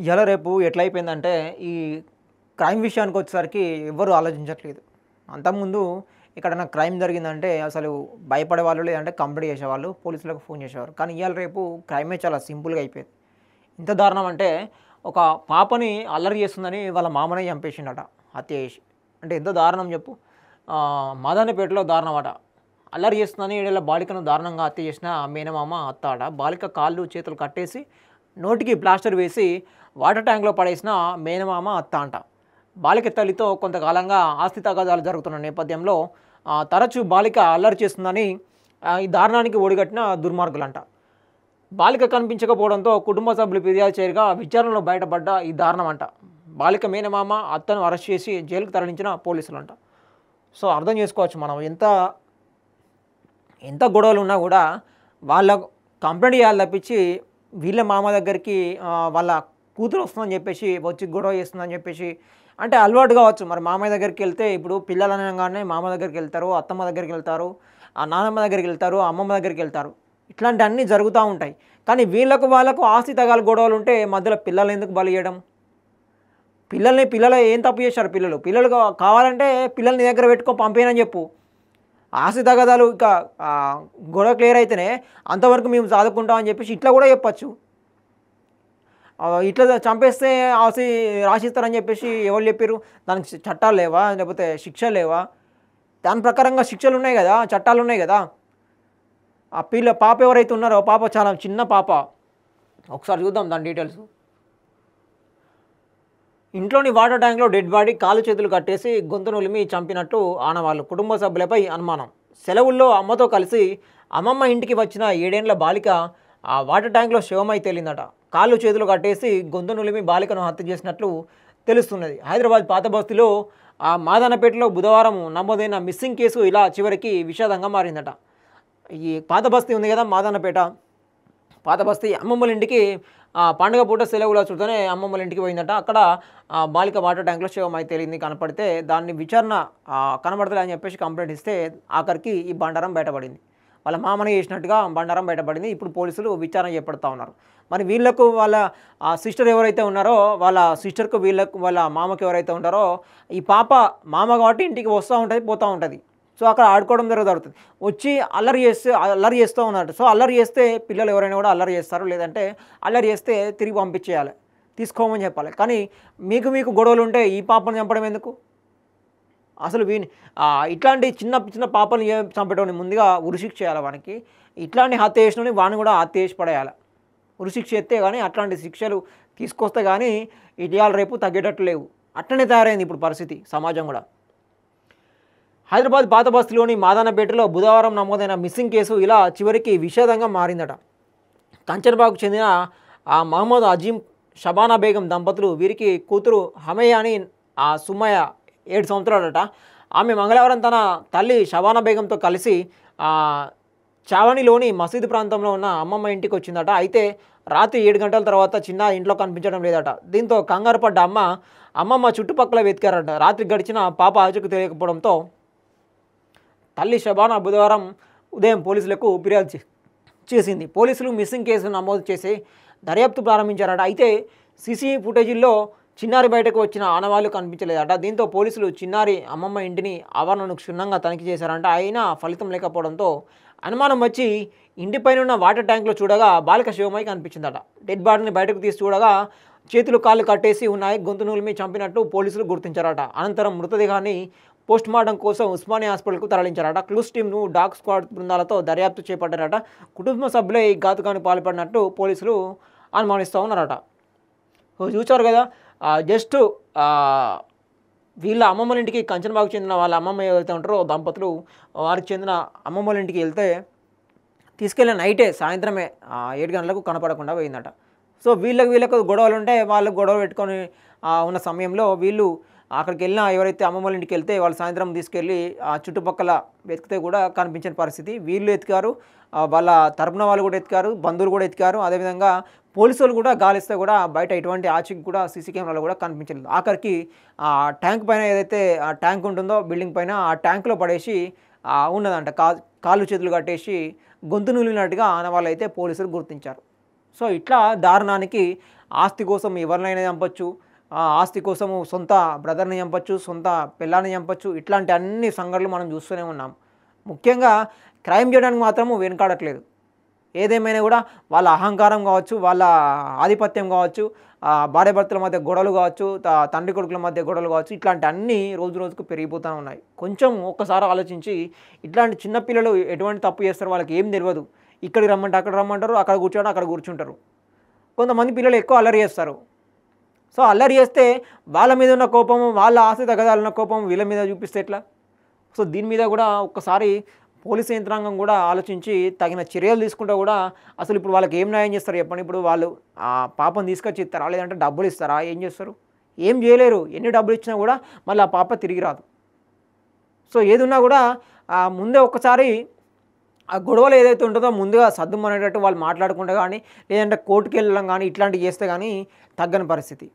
ఇయాల రేపు ఎట్లయిపోయిందంటే, ఈ క్రైమ్ విషయానికొచ్చేసరికి ఎవ్వరు ఆలోచించట్లేదు. అంతకుముందు ఎక్కడైనా క్రైమ్ జరిగిందంటే అసలు భయపడేవాళ్ళు, లేదంటే కంప్లెయింట్ చేసేవాళ్ళు, పోలీసులకు ఫోన్ చేసేవారు. కానీ ఇయాల రేపు క్రైమే చాలా సింపుల్‌గా అయిపోయింది. ఎంత దారుణం అంటే, ఒక పాపని అల్లరి చేస్తుందని వాళ్ళ మామనే చంపేసిండట హత్య చేసి. అంటే ఎంత దారుణం చెప్పు. మాదానపేటలో దారుణమట. అల్లరి చేస్తుందని ఈడేళ్ళ బాలికను దారుణంగా హత్య చేసిన మేనమామ, అత్త అట. బాలిక కాళ్ళు, చేతులు కట్టేసి, నోటికి ప్లాస్టర్ వేసి వాటర్ ట్యాంక్‌లో పడేసిన మేనమామ, అత్త అంట. బాలిక తల్లితో కొంతకాలంగా ఆస్తి తగాదాలు జరుగుతున్న నేపథ్యంలో తరచూ బాలిక అల్లరి చేస్తుందని ఈ దారుణానికి ఒడిగట్టిన దుర్మార్గులంట. బాలిక కనిపించకపోవడంతో కుటుంబ సభ్యులు ఫిర్యాదు చేయగా విచారణలో బయటపడ్డ ఈ దారుణం అంట. బాలిక మేనమామ, అత్తను అరెస్ట్ చేసి జైలుకు తరలించిన పోలీసులంట. సో అర్థం చేసుకోవచ్చు మనం ఎంత ఎంత గొడవలు ఉన్నా కూడా వాళ్ళ కంప్లైంట్ చేయాలి తప్పించి వీళ్ళ మామ దగ్గరికి వాళ్ళ కూతురు వస్తుందని చెప్పేసి వచ్చి గొడవ చేస్తుందని చెప్పేసి అంటే అలవాటు కావచ్చు. మరి మామయ్య దగ్గరికి వెళ్తే ఇప్పుడు పిల్లలు అనగానే మామ దగ్గరికి వెళ్తారు, అత్తమ్మ దగ్గరికి వెళ్తారు, నానమ్మ దగ్గరికి వెళ్తారు, అమ్మమ్మ దగ్గరికి వెళ్తారు. ఇట్లాంటివన్నీ జరుగుతూ ఉంటాయి. కానీ వాళ్ళకు ఆస్తి తగాలు గొడవలు ఉంటే మధ్యలో పిల్లలు ఎందుకు బలి చేయడం? పిల్లలు ఏం తప్పు చేశారు? పిల్లలు కావాలంటే పిల్లల్ని నీ దగ్గర పెట్టుకో, పంపేనని చెప్పు. ఆస్తి తగాదాలు ఇక గొడవ క్లియర్ అయితేనే అంతవరకు మేము చదువుకుంటామని చెప్పేసి ఇట్లా కూడా చెప్పచ్చు. ఇట్లా చంపేస్తే ఆస్తి రాసిస్తారని చెప్పేసి ఎవరు చెప్పారు? దానికి చట్టాలు లేవా? లేకపోతే శిక్షలు లేవా? దాని ప్రకారంగా శిక్షలు ఉన్నాయి కదా, చట్టాలు ఉన్నాయి కదా. ఆ పాప ఎవరైతే ఉన్నారో పాప చాలా చిన్న పాప. ఒకసారి చూద్దాం దాని డీటెయిల్స్. ఇంట్లోని వాటర్ ట్యాంక్లో డెడ్ బాడీ, కాలు చేతులు కట్టేసి గొంతు నులిమి చంపినట్టు ఆనవాళ్ళు. కుటుంబ సభ్యులపై అనుమానం. సెలవుల్లో అమ్మతో కలిసి అమ్మమ్మ ఇంటికి వచ్చిన 7 ఏళ్ల బాలిక ఆ వాటర్ ట్యాంక్లో శవమై తేలిందట. కాళ్ళు చేతులు కట్టేసి గొంతు నులిమి బాలికను హత్య చేసినట్లు తెలుస్తున్నది. హైదరాబాద్ పాత బస్తీలో మాదానపేటలో బుధవారం నమోదైన మిస్సింగ్ కేసు ఇలా చివరికి విషాదంగా మారిందట. ఈ పాత బస్తీ ఉంది కదా, మాదానపేట పాత బస్తీ. అమ్మమ్మల ఇంటికి పండుగ పూట సెలవుల చూస్తూనే అమ్మమ్మల ఇంటికి పోయిందట. అక్కడ బాలిక వాటర్ ట్యాంక్లో శవమై తేలింది కనపడితే దాన్ని విచారణ కనబడతలే అని చెప్పేసి కంప్లైంట్ ఇస్తే ఆఖరికి ఈ బండారం బయటపడింది. వాళ్ళ మామని చేసినట్టుగా బండారం బయటపడింది. ఇప్పుడు పోలీసులు విచారణ చేపడుతూ ఉన్నారు. మరి వీళ్ళకు వాళ్ళ సిస్టర్ ఎవరైతే ఉన్నారో వాళ్ళ సిస్టర్కు వీళ్ళకు వాళ్ళ మామకి ఎవరైతే ఉన్నారో ఈ పాప మామ కాబట్టి ఇంటికి వస్తూ ఉంటుంది, పోతూ ఉంటుంది. సో అక్కడ ఆడుకోవడం జరుగుతుంది. వచ్చి అల్లరి చేస్తూ ఉన్నారు. సో అల్లరి చేస్తే పిల్లలు ఎవరైనా కూడా అల్లరి చేస్తారు, లేదంటే అల్లరి చేస్తే తిరిగి పంపించేయాలి, తీసుకోమని చెప్పాలి. కానీ మీకు గొడవలు ఉంటే ఈ పాపను చంపడం ఎందుకు? అసలు ఇట్లాంటి చిన్న పాపలు చంపేటోని ముందుగా ఉరిశిక్ష చేయాలి వానికి. ఇట్లాంటి హత్య చేసినోని వాడిని కూడా హత్య చేసి పడేయాలి. ఉరిశిక్ష ఎత్తే కానీ అట్లాంటి శిక్షలు తీసుకొస్తే కానీ ఇవాళ రేపు తగ్గేటట్టు లేవు. అట్లనే తయారైంది ఇప్పుడు పరిస్థితి సమాజం కూడా. హైదరాబాద్ పాత బస్తీలోని మాదానపేటలో బుధవారం నమోదైన మిస్సింగ్ కేసు ఇలా చివరికి విషాదంగా మారిందట. కంచన్బాగ్కు చెందిన మహమ్మద్ అజీం, షబానా బేగం దంపతులు. వీరికి కూతురు హమయ్య అని సుమయ్య 7 సంవత్సరాలట. ఆమె మంగళవారం తన తల్లి షబానా బేగంతో కలిసి చావనిలోని మసీదు ప్రాంతంలో ఉన్న అమ్మమ్మ ఇంటికి వచ్చిందట. అయితే రాత్రి 7 గంటల తర్వాత చిన్న ఇంట్లో కనిపించడం లేదట. దీంతో కంగారు పడ్డ అమ్మమ్మ చుట్టుపక్కల వెతికారట. రాత్రి గడిచిన పాప ఆచూకు తెలియకపోవడంతో తల్లి షబానా బుధవారం ఉదయం పోలీసులకు ఫిర్యాదు చేసింది. పోలీసులు మిస్సింగ్ కేసు నమోదు చేసి దర్యాప్తు ప్రారంభించారట. అయితే సీసీ ఫుటేజీల్లో చిన్నారి బయటకు వచ్చిన ఆనవాళ్లు కనిపించలేదట. దీంతో పోలీసులు చిన్నారి అమ్మమ్మ ఇంటిని ఆవరణను క్షుణ్ణంగా తనిఖీ చేశారంట. అయినా ఫలితం లేకపోవడంతో అనుమానం వచ్చి ఇంటిపైన ఉన్న వాటర్ ట్యాంక్లో చూడగా బాలిక శివమై కనిపించిందట. డెడ్ బాడీని బయటకు తీసి చూడగా చేతులు కాళ్ళు కట్టేసి ఉన్నాయి, గొంతు నులిమి చంపినట్టు పోలీసులు గుర్తించారట. అనంతరం మృతదేహాన్ని పోస్ట్మార్టం కోసం ఉస్మానియా హాస్పిటల్కు తరలించారట. క్లూస్ టీంను డాగ్ స్క్వాడ్ బృందాలతో దర్యాప్తు చేపట్టారట. కుటుంబ సభ్యులే ఈ ఘాతుకానికి పాల్పడినట్టు పోలీసులు అనుమానిస్తూ ఉన్నారట. చూచారు కదా, జస్ట్ వీళ్ళ అమ్మమ్మల ఇంటికి కంచన్బాగ్కు చెందిన వాళ్ళ అమ్మమ్మ ఎవరైతే ఉంటారో దంపతులు వారికి చెందిన అమ్మమ్మల ఇంటికి వెళ్తే తీసుకెళ్ళిన నైటే సాయంత్రమే 7 గంటలకు కనపడకుండా పోయిందట. సో వీళ్ళకు గొడవలు ఉంటే వాళ్ళు గొడవ పెట్టుకొని ఉన్న సమయంలో వీళ్ళు అక్కడికి వెళ్ళిన ఎవరైతే అమ్మమ్మల ఇంటికి వెళ్తే వాళ్ళు సాయంత్రం తీసుకెళ్ళి చుట్టుపక్కల వెతికితే కూడా కనిపించిన పరిస్థితి. వీళ్ళు ఎతికారు, వాళ్ళ తరపున వాళ్ళు కూడా ఎతికారు, బంధువులు కూడా ఎతికారు. అదేవిధంగా పోలీసులు కూడా గాలిస్తే కూడా బయట ఎటువంటి ఆచూకీ కూడా సీసీ కెమెరాలో కూడా కనిపించలేదు. ఆఖరికి ట్యాంక్ పైన ఏదైతే ట్యాంక్ ఉంటుందో బిల్డింగ్ పైన ఆ ట్యాంక్లో పడేసి ఉన్నదంట. కాళ్ళు చేతులు కట్టేసి గొంతు నూలినట్టుగా ఆనవాళ్ళు అయితే పోలీసులు గుర్తించారు. సో ఇట్లా దారుణానికి ఆస్తి కోసం ఎవరినైనా చంపొచ్చు, ఆస్తి కోసము సొంత బ్రదర్‌ని చంపొచ్చు, సొంత పెళ్ళాన్ని చంపొచ్చు. ఇట్లాంటి అన్ని సంఘటనలు మనం చూస్తూనే ఉన్నాం. ముఖ్యంగా క్రైమ్ చేయడానికి మాత్రము వెనకాడట్లేదు. ఏదేమైనా కూడా వాళ్ళ అహంకారం కావచ్చు, వాళ్ళ ఆధిపత్యం కావచ్చు, భార్యాభర్తల మధ్య గొడవలు కావచ్చు, తండ్రి కొడుకుల మధ్య గొడవలు కావచ్చు, ఇట్లాంటి అన్నీ రోజు రోజుకు పెరిగిపోతూ ఉన్నాయి. కొంచెం ఒక్కసారి ఆలోచించి ఇట్లాంటి చిన్న పిల్లలు ఎటువంటి తప్పు చేస్తారో వాళ్ళకి ఏం తెలవదు. ఇక్కడికి రమ్మంటే అక్కడ రమ్మంటారు, అక్కడ కూర్చోండి అక్కడ కూర్చుంటారు. కొంతమంది పిల్లలు ఎక్కువ అల్లరి చేస్తారు. సో అల్లరి చేస్తే వాళ్ళ మీద ఉన్న కోపము, వాళ్ళ ఆస్తి తగదాలన్న కోపం వీళ్ళ మీద చూపిస్తే ఎట్లా? సో దీని మీద కూడా ఒక్కసారి పోలీస్ యంత్రాంగం కూడా ఆలోచించి తగిన చర్యలు తీసుకుంటే కూడా అసలు ఇప్పుడు వాళ్ళకి ఏం న్యాయం చేస్తారు చెప్పండి? ఇప్పుడు వాళ్ళు ఆ పాపను తీసుకొచ్చి ఇస్తారా, లేదంటే డబ్బులు ఇస్తారా, ఏం చేస్తారు? ఏం చేయలేరు. ఎన్ని డబ్బులు ఇచ్చినా కూడా మళ్ళీ ఆ పాప తిరిగి రాదు. సో ఏదున్నా కూడా ముందే ఒక్కసారి ఆ గొడవలు ఏదైతే ఉంటుందో ముందుగా సర్దుమనేటట్టు వాళ్ళు మాట్లాడుకుంటే కానీ, లేదంటే కోర్టుకి వెళ్ళడం కానీ ఇట్లాంటివి చేస్తే కానీ తగ్గని పరిస్థితి.